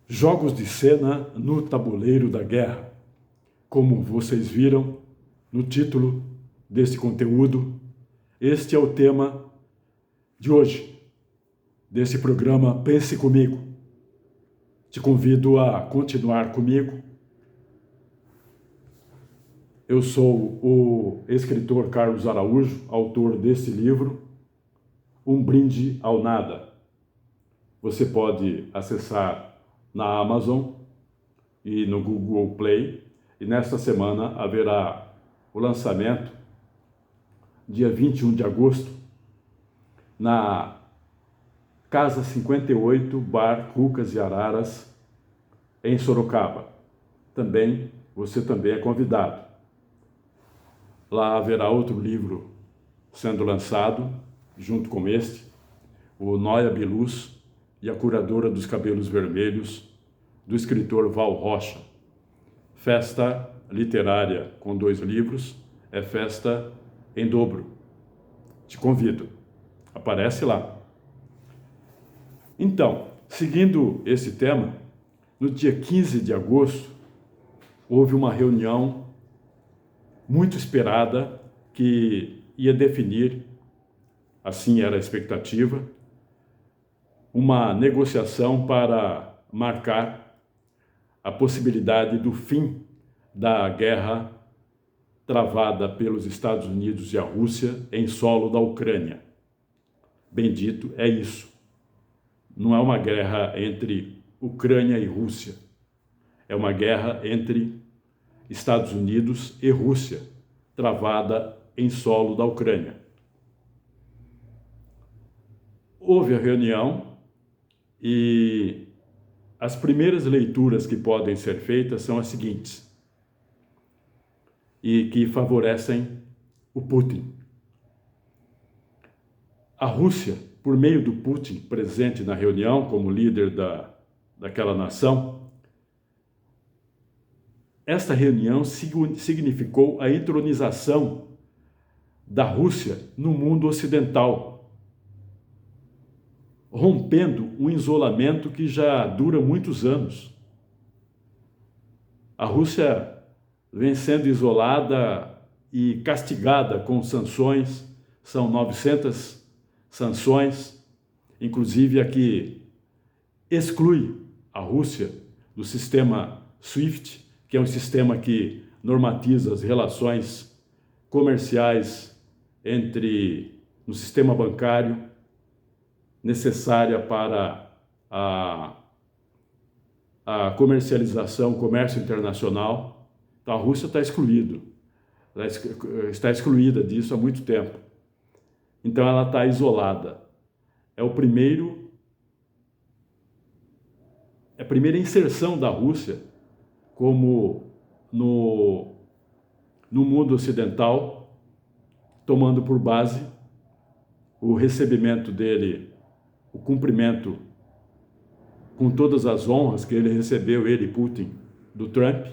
Jogos de cena no tabuleiro da guerra. Como vocês viram no título deste conteúdo, este é o tema de hoje, desse programa Pense Comigo. Te convido a continuar comigo. Eu sou o escritor Carlos Araújo, autor deste livro, Um Brinde ao Nada. Você pode acessar na Amazon e no Google Play, e nesta semana haverá o lançamento, dia 21 de agosto, na Casa 58, Bar Cucas e Araras, em Sorocaba. Você também é convidado. Lá haverá outro livro sendo lançado, junto com este, o Noia Biluz e a Curadora dos Cabelos Vermelhos, do escritor Val Rocha. Festa literária com 2 livros, é festa em dobro. Te convido, aparece lá. Então, seguindo esse tema, no dia 15 de agosto, houve uma reunião muito esperada que ia definir, assim era a expectativa, uma negociação para marcar a possibilidade do fim da guerra travada pelos Estados Unidos e a Rússia em solo da Ucrânia. Bendito é isso. Não é uma guerra entre Ucrânia e Rússia. É uma guerra entre Estados Unidos e Rússia, travada em solo da Ucrânia. Houve a reunião e as primeiras leituras que podem ser feitas são as seguintes, e que favorecem o Putin. A Rússia, por meio do Putin presente na reunião como líder daquela nação, esta reunião significou a entronização da Rússia no mundo ocidental, rompendo um isolamento que já dura muitos anos. A Rússia vem sendo isolada e castigada com sanções, são 900 sanções, inclusive a que exclui a Rússia do sistema SWIFT, que é um sistema que normatiza as relações comerciais no sistema bancário, necessária para a comercialização, o comércio internacional. Então a Rússia está excluída disso há muito tempo. Então ela está isolada. É a primeira inserção da Rússia como no mundo ocidental, tomando por base o recebimento dele, o cumprimento com todas as honras que ele recebeu, ele, Putin, do Trump,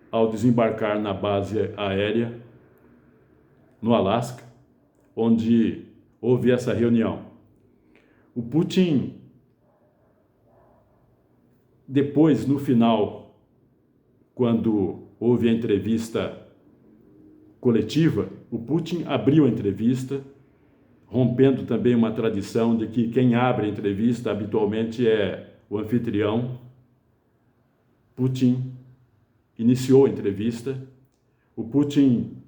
ao desembarcar na base aérea no Alasca, onde houve essa reunião. O Putin, depois, no final, quando houve a entrevista coletiva, o Putin abriu a entrevista, rompendo também uma tradição de que quem abre a entrevista habitualmente é o anfitrião. Putin iniciou a entrevista. O Putin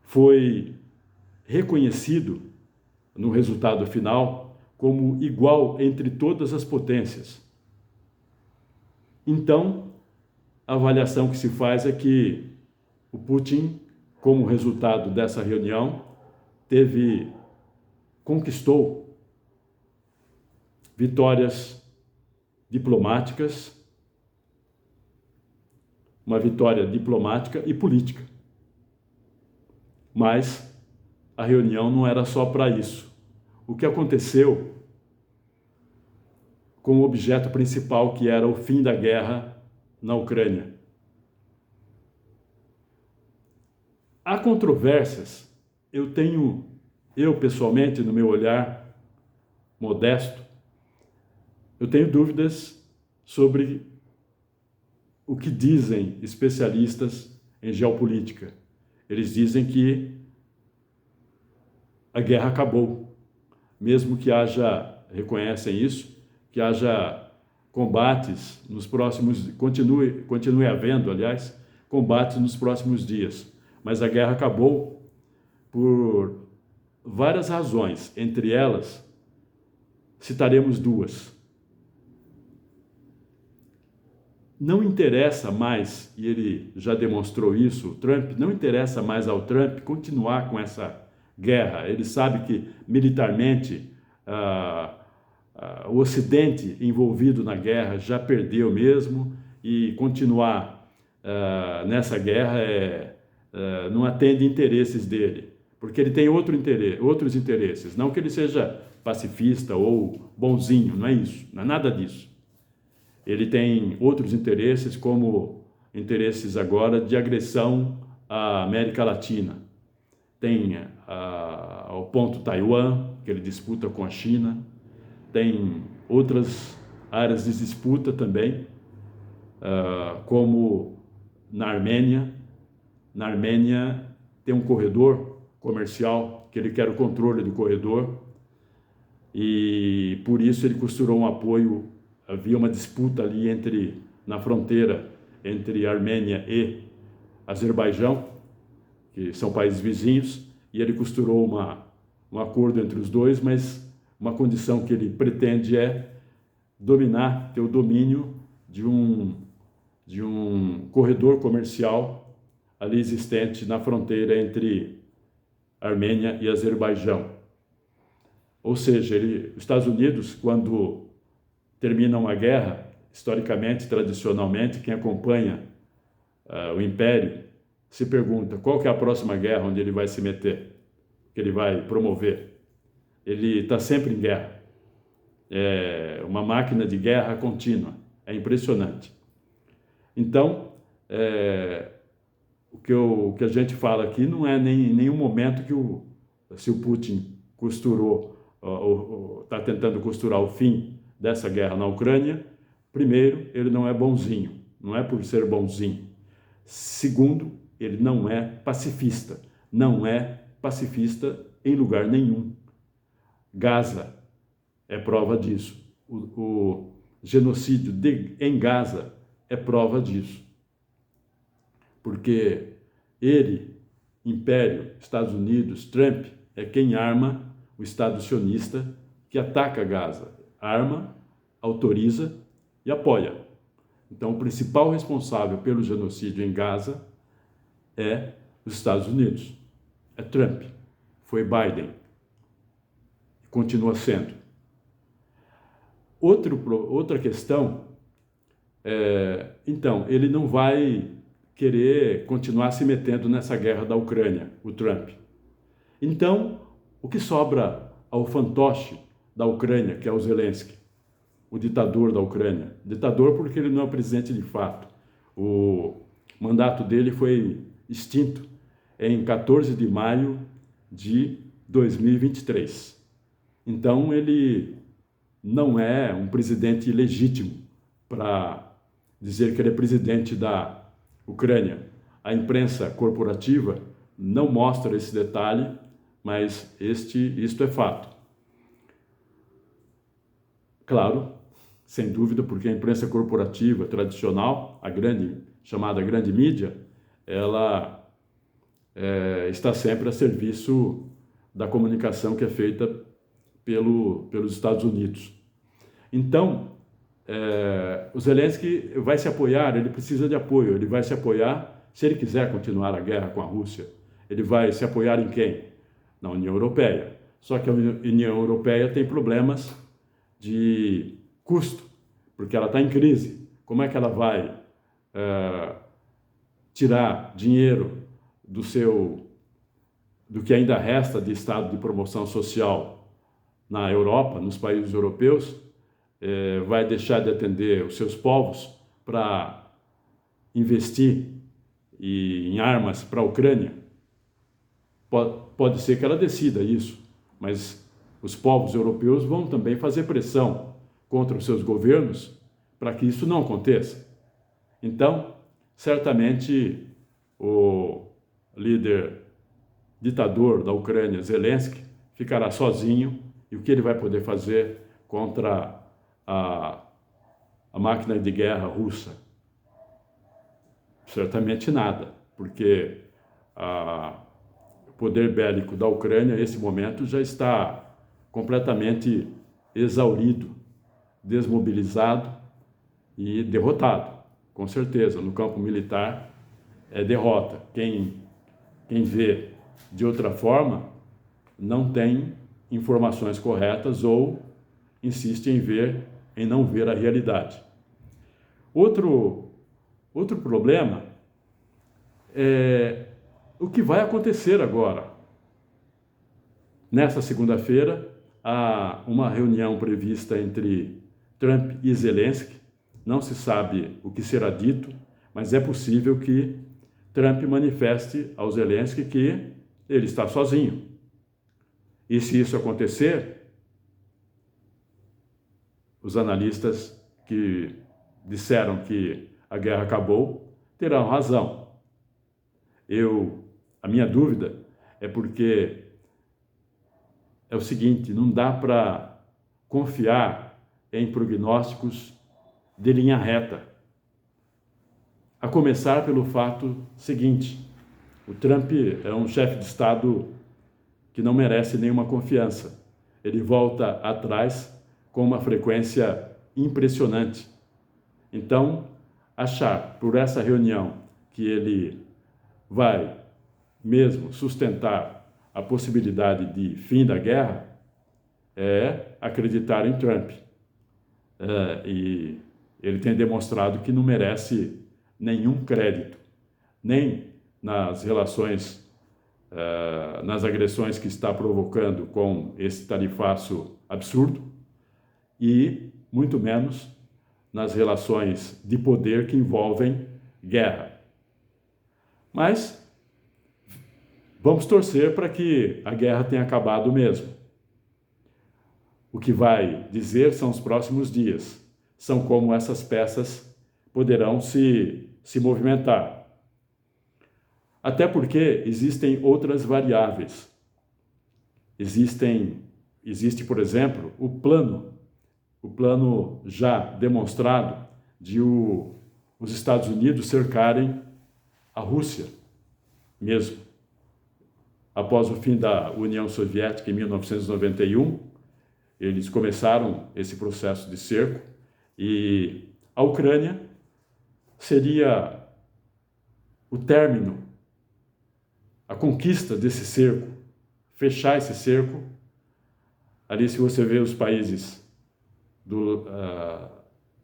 foi reconhecido no resultado final como igual entre todas as potências. Então, a avaliação que se faz é que o Putin, como resultado dessa reunião, conquistou vitórias diplomáticas, uma vitória diplomática e política. Mas a reunião não era só para isso. O que aconteceu com o objeto principal, que era o fim da guerra na Ucrânia? Há controvérsias. Eu pessoalmente, no meu olhar modesto, eu tenho dúvidas sobre o que dizem especialistas em geopolítica. Eles dizem que a guerra acabou, mesmo que haja, reconhecem isso, que haja combates nos próximos, continue havendo, aliás, combates nos próximos dias. Mas a guerra acabou por várias razões, entre elas, citaremos duas. Não interessa mais, e ele já demonstrou isso, o Trump, não interessa mais ao Trump continuar com essa guerra. Ele sabe que militarmente o Ocidente envolvido na guerra já perdeu mesmo, e continuar nessa guerra não atende interesses dele, porque ele tem outros interesses, não que ele seja pacifista ou bonzinho, não é isso, não é nada disso. Ele tem outros interesses, como interesses agora de agressão à América Latina. Tem o ponto Taiwan, que ele disputa com a China. Tem outras áreas de disputa também, como na Armênia. Na Armênia tem um corredor comercial, que ele quer o controle do corredor, e por isso ele costurou um apoio. Havia uma disputa ali na fronteira entre Armênia e Azerbaijão, que são países vizinhos, e ele costurou um acordo entre os dois, mas uma condição que ele pretende é ter o domínio de um corredor comercial ali existente na fronteira entre Armênia e Azerbaijão. Ou seja, os Estados Unidos, quando termina uma guerra, historicamente, tradicionalmente, quem acompanha o Império se pergunta qual que é a próxima guerra onde ele vai se meter, que ele vai promover. Ele está sempre em guerra. É uma máquina de guerra contínua. É impressionante. Então, o que a gente fala aqui não é nenhum momento se o Putin está tentando costurar o fim dessa guerra na Ucrânia. Primeiro, ele não é bonzinho, não é por ser bonzinho. Segundo, ele não é pacifista em lugar nenhum. Gaza é prova disso. O genocídio em Gaza é prova disso. Porque ele, Império, Estados Unidos, Trump, é quem arma o Estado sionista que ataca Gaza. Arma, autoriza e apoia. Então, o principal responsável pelo genocídio em Gaza é os Estados Unidos. É Trump. Foi Biden. Continua sendo. Outra questão então, ele não vai querer continuar se metendo nessa guerra da Ucrânia, o Trump. Então, o que sobra ao fantoche da Ucrânia, que é o Zelensky, o ditador da Ucrânia? Ditador porque ele não é o presidente de fato. O mandato dele foi extinto em 14 de maio de 2023. Então, ele não é um presidente legítimo para dizer que ele é presidente da Ucrânia. A imprensa corporativa não mostra esse detalhe, mas isto é fato. Claro, sem dúvida, porque a imprensa corporativa tradicional, chamada grande mídia, ela está sempre a serviço da comunicação que é feita pelos Estados Unidos. Então, o Zelensky vai se apoiar, ele precisa de apoio, ele vai se apoiar, se ele quiser continuar a guerra com a Rússia, ele vai se apoiar em quem? Na União Europeia. Só que a União Europeia tem problemas de custo, porque ela está em crise. Como é que ela vai tirar dinheiro do que ainda resta de estado de promoção social na Europa, nos países europeus? Vai deixar de atender os seus povos para investir em armas para a Ucrânia? Pode ser que ela decida isso, mas os povos europeus vão também fazer pressão contra os seus governos para que isso não aconteça. Então, certamente, o líder ditador da Ucrânia, Zelensky, ficará sozinho, e o que ele vai poder fazer contra a máquina de guerra russa? Certamente nada, porque o poder bélico da Ucrânia, nesse momento, já está completamente exaurido, desmobilizado e derrotado, com certeza. No campo militar é derrota. Quem vê de outra forma não tem informações corretas ou insiste em não ver a realidade. Outro problema é o que vai acontecer agora. Nessa segunda-feira, há uma reunião prevista entre Trump e Zelensky. Não se sabe o que será dito, mas é possível que Trump manifeste ao Zelensky que ele está sozinho. E se isso acontecer, os analistas que disseram que a guerra acabou terão razão. A minha dúvida é porque é o seguinte: não dá para confiar em prognósticos de linha reta. A começar pelo fato seguinte: o Trump é um chefe de Estado que não merece nenhuma confiança. Ele volta atrás com uma frequência impressionante. Então, achar por essa reunião que ele vai mesmo sustentar a possibilidade de fim da guerra é acreditar em Trump. E ele tem demonstrado que não merece nenhum crédito, nem nas relações, nas agressões que está provocando com esse tarifaço absurdo, e muito menos nas relações de poder que envolvem guerra. Mas vamos torcer para que a guerra tenha acabado mesmo. O que vai dizer são os próximos dias. São como essas peças poderão se movimentar. Até porque existem outras variáveis. Existe, por exemplo, o plano já demonstrado de os Estados Unidos cercarem a Rússia mesmo. Após o fim da União Soviética em 1991, eles começaram esse processo de cerco, e a Ucrânia seria o término, a conquista desse cerco, fechar esse cerco. Ali, se você vê os países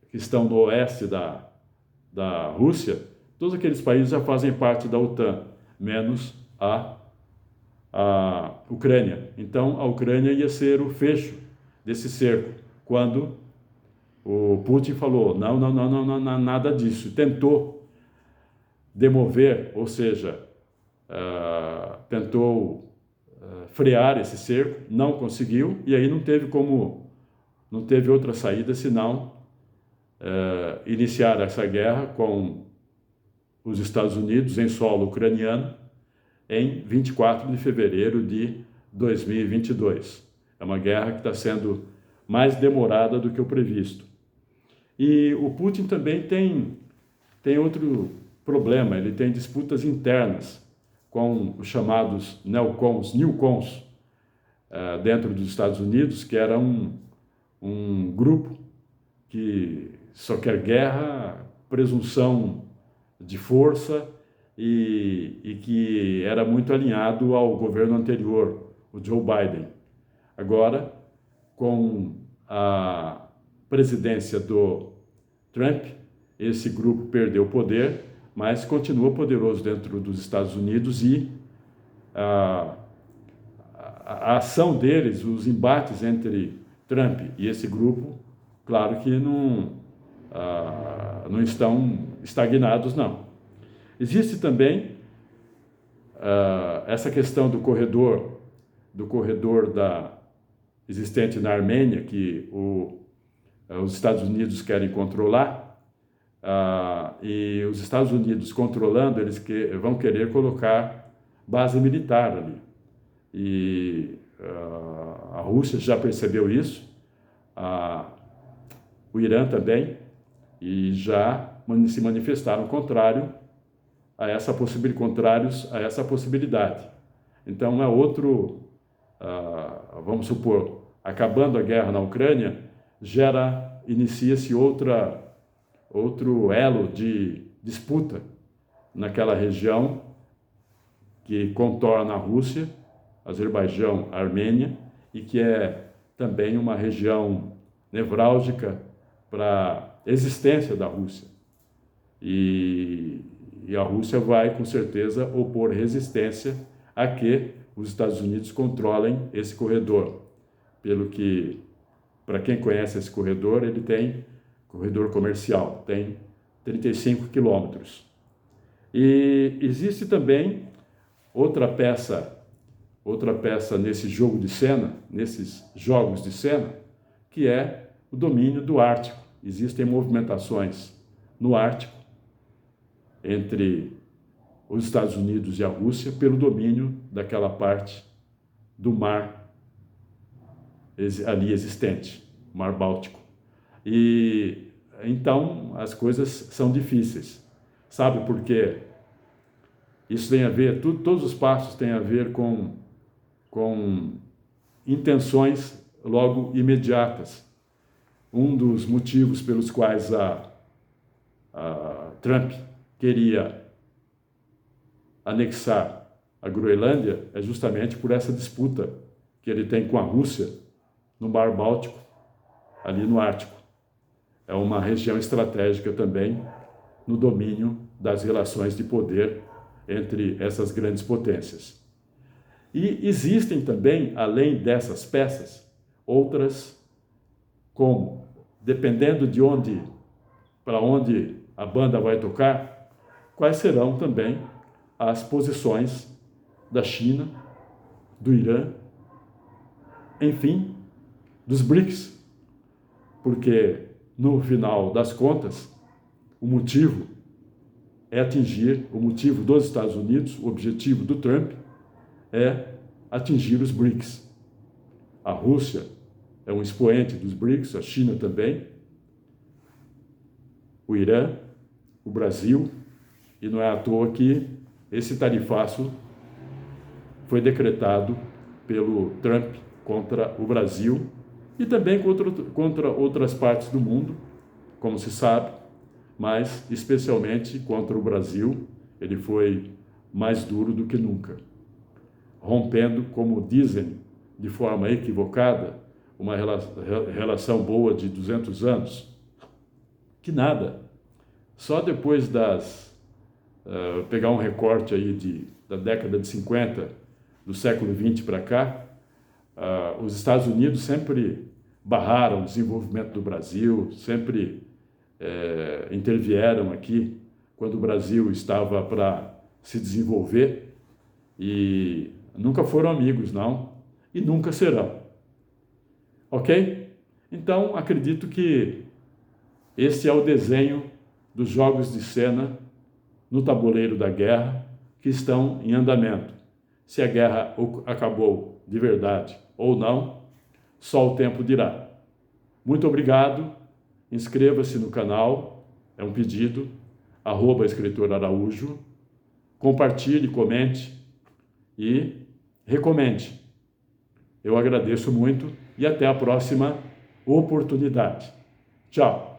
que estão no oeste da Rússia, todos aqueles países já fazem parte da OTAN, menos a Ucrânia. Então, a Ucrânia ia ser o fecho desse cerco, quando o Putin falou: não, nada disso. Tentou demover, ou seja, tentou frear esse cerco, não conseguiu, e aí não teve outra saída senão iniciar essa guerra com os Estados Unidos em solo ucraniano em 24 de fevereiro de 2022. É uma guerra que está sendo mais demorada do que o previsto. E o Putin também tem outro problema: ele tem disputas internas com os chamados newcons, dentro dos Estados Unidos, que era um grupo que só quer guerra, presunção de força, e que era muito alinhado ao governo anterior, o Joe Biden. Agora, com a presidência do Trump, esse grupo perdeu poder, mas continua poderoso dentro dos Estados Unidos, e a ação deles, os embates entre Trump e esse grupo, claro que não estão estagnados, não. Existe também essa questão do corredor existente na Armênia, que o os Estados Unidos querem controlar, e os Estados Unidos controlando, eles vão querer colocar base militar ali. E a Rússia já percebeu isso, o Irã também, e já se manifestaram contrários a essa possibilidade. Então, vamos supor, acabando a guerra na Ucrânia, inicia-se outro elo de disputa naquela região que contorna a Rússia, Azerbaijão, Armênia, e que é também uma região nevrálgica para a existência da Rússia. E a Rússia vai, com certeza, opor resistência a que os Estados Unidos controlem esse corredor. Pelo que, para quem conhece esse corredor, ele tem corredor comercial, tem 35 quilômetros. E existe também outra peça nesse jogo de cena, nesses jogos de cena, que é o domínio do Ártico. Existem movimentações no Ártico entre os Estados Unidos e a Rússia pelo domínio daquela parte do mar ali existente, Mar Báltico. E então as coisas são difíceis. Sabe por quê? Isso tem a ver, todos os passos têm a ver com intenções logo imediatas. Um dos motivos pelos quais a Trump queria anexar a Groenlândia é justamente por essa disputa que ele tem com a Rússia no Mar Báltico, ali no Ártico. É uma região estratégica também no domínio das relações de poder entre essas grandes potências. E existem também, além dessas peças, outras, como, dependendo para onde a banda vai tocar, quais serão também as posições da China, do Irã, enfim, dos BRICS, porque, no final das contas, o motivo dos Estados Unidos, o objetivo do Trump é atingir os BRICS. A Rússia é um expoente dos BRICS, a China também, o Irã, o Brasil, e não é à toa que esse tarifaço foi decretado pelo Trump contra o Brasil e também contra outras partes do mundo, como se sabe, mas especialmente contra o Brasil, ele foi mais duro do que nunca, rompendo, como dizem de forma equivocada, uma relação boa de 200 anos. Que nada, só depois pegar um recorte aí da década de 50, do século 20 para cá, os Estados Unidos sempre barraram o desenvolvimento do Brasil, sempre intervieram aqui quando o Brasil estava para se desenvolver e nunca foram amigos, não, e nunca serão. Ok? Então, acredito que esse é o desenho dos jogos de cena no tabuleiro da guerra que estão em andamento. Se a guerra acabou de verdade ou não, só o tempo dirá. Muito obrigado, inscreva-se no canal, é um pedido, @escritor Araújo, compartilhe, comente e recomende. Eu agradeço muito e até a próxima oportunidade. Tchau!